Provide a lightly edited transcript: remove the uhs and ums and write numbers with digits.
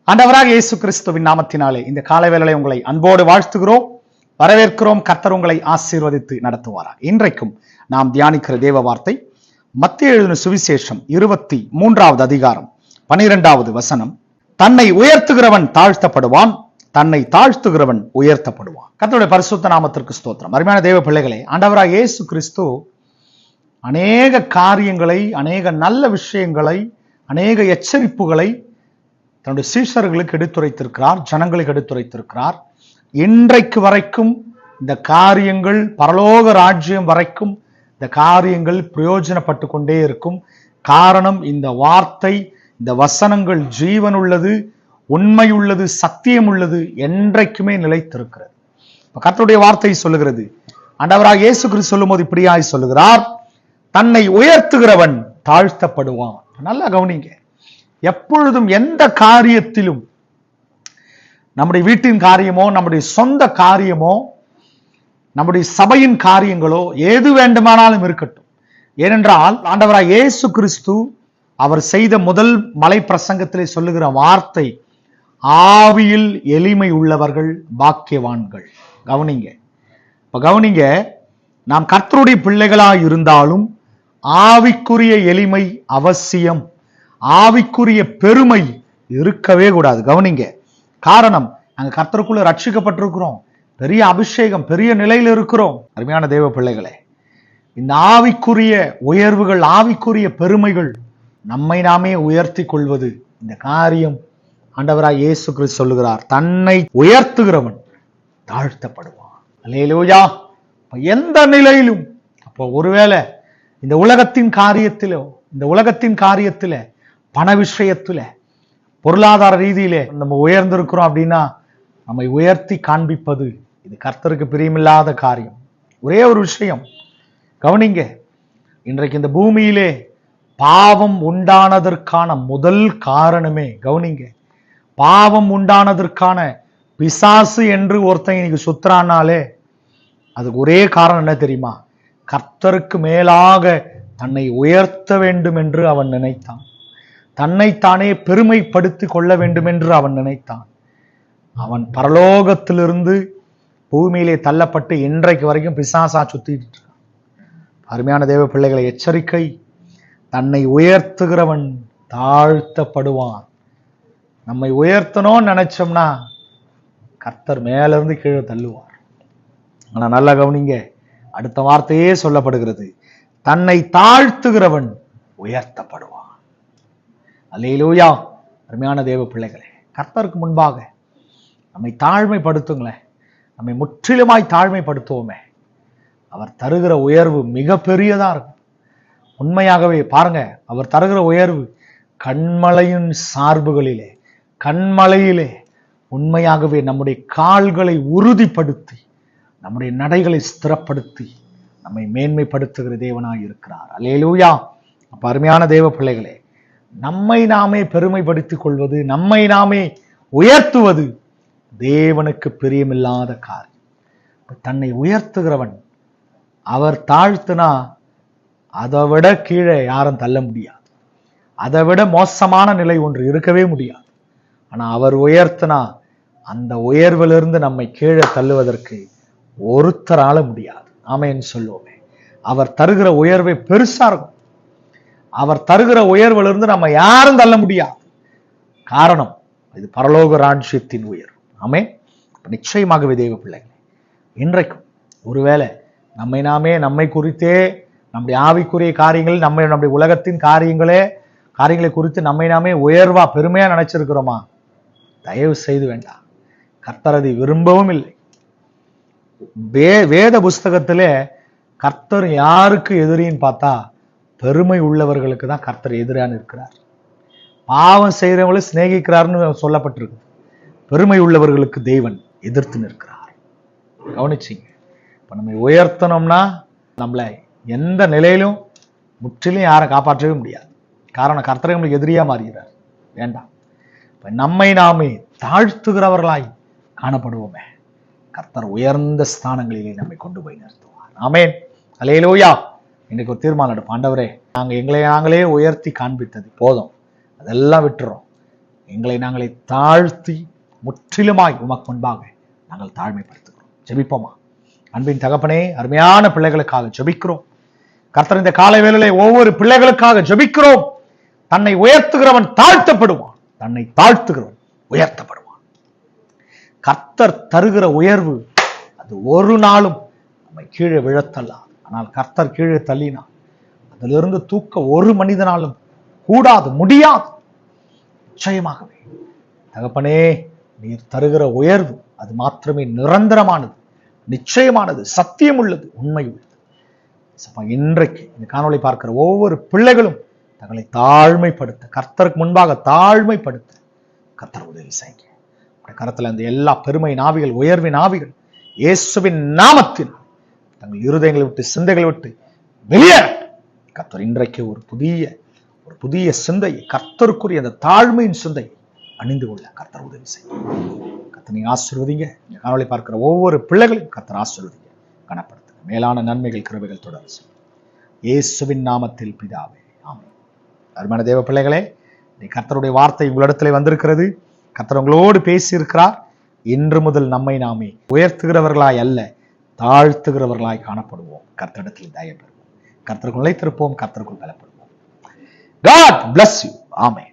ஆண்டவராக இயேசு கிறிஸ்துவின் நாமத்தினாலே இந்த காலை வேளையை உங்களை அன்போடு வாழ்த்துகிறோம், வரவேற்கிறோம். கர்த்தர் உங்களை ஆசீர்வதித்து நடத்துவாராக. இன்றைக்கும் நாம் தியானிக்கிற தேவ வார்த்தை மத்தேயு எழுதின சுவிசேஷம் 23வது அதிகாரம் 12வது வசனம். தன்னை உயர்த்துகிறவன் தாழ்த்தப்படுவான், தன்னை தாழ்த்துகிறவன் உயர்த்தப்படுவான். கர்த்தருடைய பரிசுத்த நாமத்திற்கு ஸ்தோத்திரம். அருமையான தேவ பிள்ளைகளே, ஆண்டவராக இயேசு கிறிஸ்து அநேக காரியங்களை, அநேக நல்ல விஷயங்களை, அநேக எச்சரிப்புகளை தன்னுடைய சீஷர்களுக்கு எடுத்துரைத்திருக்கிறார், ஜனங்களுக்கு எடுத்துரைத்திருக்கிறார். இன்றைக்கு வரைக்கும் இந்த காரியங்கள், பரலோக ராஜ்யம் வரைக்கும் இந்த காரியங்கள் பிரயோஜனப்பட்டு கொண்டே இருக்கும். காரணம், இந்த வார்த்தை, இந்த வசனங்கள் ஜீவன் உள்ளது, உண்மை உள்ளது, சத்தியம் உள்ளது, என்றைக்குமே நிலைத்திருக்கிறது. கர்த்தருடைய வார்த்தை சொல்லுகிறது, ஆண்டவராக இயேசு கிறிஸ்து சொல்லும் போது இப்படியாய் சொல்லுகிறார், தன்னை உயர்த்துகிறவன் தாழ்த்தப்படுவான். நல்லா கவனிங்க. எப்பொழுதும் எந்த காரியத்திலும், நம்முடைய வீட்டின் காரியமோ, நம்முடைய சொந்த காரியமோ, நம்முடைய சபையின் காரியங்களோ, எது வேண்டுமானாலும் இருக்கட்டும். ஏனென்றால் ஆண்டவராக இயேசு கிறிஸ்து அவர் செய்த முதல் மலை பிரசங்கத்திலே சொல்லுகிற வார்த்தை, ஆவியில் எளிமை உள்ளவர்கள் பாக்கியவான்கள். கவனிங்க. இப்ப கவனிங்க, நாம் கர்த்தருடைய பிள்ளைகளாய் இருந்தாலும் ஆவிக்குரிய எளிமை அவசியம், ஆவிக்குரிய பெருமை இருக்கவே கூடாது. கவனிங்க. காரணம், நாங்க கர்த்தருக்குள்ள ரட்சிக்கப்பட்டிருக்கிறோம், பெரிய அபிஷேகம், பெரிய நிலையில் இருக்கிறோம். அருமையான தேவ பிள்ளைகளே, இந்த ஆவிக்குரிய உயர்வுகள், ஆவிக்குரிய பெருமைகள், நம்மை நாமே உயர்த்தி கொள்வது, இந்த காரியம் ஆண்டவராய் இயேசு கிறிஸ்து சொல்லுகிறார், தன்னை உயர்த்துகிறவன் தாழ்த்தப்படுவான். அல்லேலூயா. எந்த நிலையிலும், அப்போ ஒருவேளை இந்த உலகத்தின் காரியத்திலோ, இந்த உலகத்தின் காரியத்தில, பண விஷயத்துல, பொருளாதார ரீதியிலே நம்ம உயர்ந்திருக்கிறோம் அப்படின்னா, நம்மை உயர்த்தி காண்பிப்பது இது கர்த்தருக்கு பிரியமில்லாத காரியம். ஒரே ஒரு விஷயம் கவனிங்க. இன்றைக்கு இந்த பூமியிலே பாவம் உண்டானதற்கான முதல் காரணமே, கவனிங்க, பாவம் உண்டானதற்கான பிசாசு என்று ஒருத்தன் இன்னைக்கு சுத்துறானாலே அதுக்கு ஒரே காரணம் என்ன தெரியுமா? கர்த்தருக்கு மேலாக தன்னை உயர்த்த வேண்டும் என்று அவன் நினைத்தான், தன்னைத்தானே பெருமைப்படுத்தி கொள்ள வேண்டும் என்று அவன் நினைத்தான். அவன் பரலோகத்திலிருந்து பூமியிலே தள்ளப்பட்டு இன்றைக்கு வரைக்கும் பிசாசா சுத்திட்டு இருக்கான். அருமையான தேவ பிள்ளைகளை, எச்சரிக்கை, தன்னை உயர்த்துகிறவன் தாழ்த்தப்படுவான். நம்மை உயர்த்தணும்னு நினைச்சோம்னா கர்த்தர் மேல இருந்து கீழே தள்ளுவார். ஆனா நல்லா கவனிங்க, அடுத்த வார்த்தையே சொல்லப்படுகிறது, தன்னை தாழ்த்துகிறவன் உயர்த்தப்படுவான். அல்லேலூயா. அருமையான தேவ பிள்ளைகளே, கர்த்தருக்கு முன்பாக நம்மை தாழ்மைப்படுத்துங்களேன், நம்மை முற்றிலுமாய் தாழ்மைப்படுத்துவோமே, அவர் தருகிற உயர்வு மிக பெரியதா இருக்கும். உண்மையாகவே பாருங்க, அவர் தருகிற உயர்வு கண்மலையின் சார்புகளிலே, கண்மலையிலே உண்மையாகவே நம்முடைய கால்களை உறுதிப்படுத்தி, நம்முடைய நடைகளை ஸ்திரப்படுத்தி நம்மை மேன்மைப்படுத்துகிற தேவனாய் இருக்கிறார். அல்லேலூயா. அப்ப அருமையான தேவ பிள்ளைகளே, நம்மை நாமே பெருமைப்படுத்திக் கொள்வது, நம்மை நாமே உயர்த்துவது தேவனுக்கு பிரியமில்லாத காரியம். தன்னை உயர்த்துகிறவன், அவர் தாழ்த்தினா அதை விட கீழே யாரும் தள்ள முடியாது, அதை விட மோசமான நிலை ஒன்று இருக்கவே முடியாது. ஆனா அவர் உயர்த்தினா அந்த உயர்விலிருந்து நம்மை கீழே தள்ளுவதற்கு ஒருத்தரால முடியாது. ஆமென்னு சொல்லுவோமே. அவர் தருகிற உயர்வை பெருசா இருக்கும். அவர் தருகிற உயர்விலிருந்து நம்ம யாரும் தள்ள முடியாது. காரணம், இது பரலோக ராஜ்யத்தின் உயர்வு. ஆமென். நிச்சயமாகவே தேவ பிள்ளைகளே, இன்றைக்கும் ஒருவேளை நம்மை நாமே, நம்மை குறித்தே, நம்முடைய ஆவிக்குரிய காரியங்கள், நம்முடைய உலகத்தின் காரியங்களை குறித்து நம்மை நாமே உயர்வா, பெருமையா நினைச்சிருக்கிறோமா? தயவு செய்து வேண்டாம். கர்த்தர் அதை விரும்பவும் இல்லை. வேத புஸ்தகத்திலே கர்த்தர் யாருக்கு எதிரின்னு பார்த்தா, பெருமை உள்ளவர்களுக்கு தான் கர்த்தர் எதிரான இருக்கிறார். பாவம் செய்யறவங்களை சிநேகிக்கிறார்னு சொல்லப்பட்டிருக்கு. பெருமை உள்ளவர்களுக்கு தேவன் எதிர்த்து நிற்கிறார். கவனிச்சிங்க. இப்ப நம்மை உயர்த்தணும்னா நம்மளை எந்த நிலையிலும் முற்றிலும் யாரை காப்பாற்றவே முடியாது. காரணம், கர்த்தர் நம்மளுக்கு எதிரியா மாறுகிறார். வேண்டாம். இப்ப நம்மை நாமே தாழ்த்துகிறவர்களாய் காணப்படுவோமே, கர்த்தர் உயர்ந்த ஸ்தானங்களிலே நம்மை கொண்டு போய் நிறுத்துவார். ஆமென். அல்லேலூயா. இன்னைக்கு ஒரு தீர்மானம் எடுப்போம், ஆண்டவரே, எங்களை நாங்களே உயர்த்தி காண்பித்தது போதும், அதெல்லாம் விட்டுறோம். எங்களை நாங்களே தாழ்த்தி முற்றிலுமாய் உமக்கு முன்பாக நாங்கள் தாழ்மைப்படுத்துகிறோம். ஜெபிப்போமா? அன்பின் தகப்பனே, அருமையான பிள்ளைகளுக்காக ஜெபிக்கிறோம். கர்த்தர், இந்த காலை வேளையிலே ஒவ்வொரு பிள்ளைகளுக்காக ஜெபிக்கிறோம். தன்னை உயர்த்துகிறவன் தாழ்த்தப்படுவான், தன்னை தாழ்த்துகிறவன் உயர்த்தப்படுவான். கர்த்தர் தருகிற உயர்வு அது ஒரு நாளும் நம்மை கீழே விழத்தல்லாது. ஆனால் கர்த்தர் கீழே தள்ளினார், அதிலிருந்து தூக்க ஒரு மனிதனாலும் கூடாது, முடியாது. நிச்சயமாகவே தகப்பனே, நீர் தருகிற உயர்வு அது மாத்திரமே நிரந்தரமானது, நிச்சயமானது, சத்தியம் உள்ளது, உண்மை உள்ளது. இன்றைக்கு இந்த காணொளி பார்க்கிற ஒவ்வொரு பிள்ளைகளும் தங்களை தாழ்மைப்படுத்த, கர்த்தருக்கு முன்பாக தாழ்மைப்படுத்த கர்த்தர் உதவி செய்யுங்க. கரத்துல அந்த எல்லா பெருமை நாவிகள், உயர்வின் ஆவிகள் இயேசுவின் நாமத்தில் தங்கள் இருதயங்களை விட்டு, சிந்தைகளை விட்டு வெளியேற கர்த்தர் இன்றைக்கு ஒரு புதிய சிந்தையை, கர்த்தருக்குரிய அந்த தாழ்மையின் சிந்தையை அணிந்து கொள்ள கர்த்தர் உதவி செய்யும். கர்த்தர் நீங்க ஆசீர்வதிங்க. இந்த காணொளி பார்க்கிற ஒவ்வொரு பிள்ளைகளையும் கர்த்தர் ஆசீர்வதிங்க, கனப்படுத்துங்க. மேலான நன்மைகள், கிருபைகள் தொடர்ந்து இயேசுவின் நாமத்தில் பிதாவே, ஆமென். அருமையான தேவ பிள்ளைகளே, கர்த்தருடைய வார்த்தை உங்களிடத்திலே வந்திருக்கிறது. கர்த்தர் உங்களோடு பேசியிருக்கிறார். இன்று முதல் நம்மை நாமே உயர்த்துகிறவர்களாய் அல்ல, தாழ்த்துகிறவர்களாய் காணப்படுவோம். கர்த்தரிடத்தில் தயவு பெறுவோம், கர்த்தருக்குள் நிலைத்திருப்போம், கர்த்தருக்குள் பலப்படுவோம். God bless you. Amen.